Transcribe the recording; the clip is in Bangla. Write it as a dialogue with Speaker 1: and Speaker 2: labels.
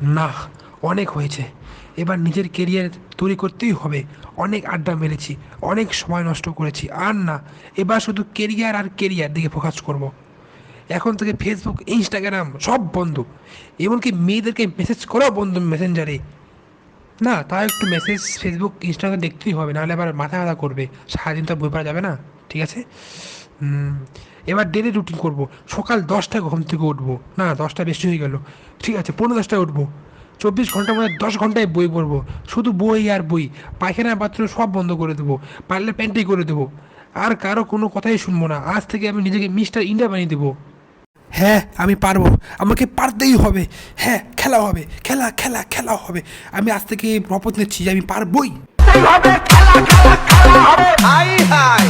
Speaker 1: না, অনেক হয়েছে। এবার নিজের কেরিয়ার তৈরি করতেই হবে। অনেক আড্ডা মেরেছি, অনেক সময় নষ্ট করেছি, আর না। এবার শুধু কেরিয়ার আর কেরিয়ার দিকে ফোকাস করব। এখন থেকে ফেসবুক, ইনস্টাগ্রাম সব বন্ধ। এমনকি মেয়েদেরকে মেসেজ করাও বন্ধ মেসেঞ্জারে। না, তাও একটু মেসেজ ফেসবুক ইনস্টাগ্রাম দেখতেই হবে, নাহলে আবার মাথা ব্যথা করবে। সারাদিন তো বই পড়া যাবে না। ঠিক আছে। হুম, এবার ডেলি রুটিন করব। সকাল 10টায় ঘুম থেকে উঠবো। না, 10টা বেশি হয়ে গেল। ঠিক আছে, 10:45টায় উঠবো। 24 ঘন্টার মধ্যে 10 ঘন্টায় বই পড়বো। শুধু বই আর বই। পায়খানা বাথরুম সব বন্ধ করে দেবো। পারলে প্যান্টেই করে দেবো। আর কারো কোনো কথাই শুনবো না। আজ থেকে আমি নিজেকে মিস্টার ইন্ডিয়া বানিয়ে দেবো। হ্যাঁ, আমি পারবো। আমাকে পারতেই হবে। হ্যাঁ, খেলা হবে, খেলা খেলা খেলা হবে। আমি আজ থেকে শপথ নিচ্ছি যে আমি পারবই।
Speaker 2: হবে খেলা খেলা খেলা হবে হাই হাই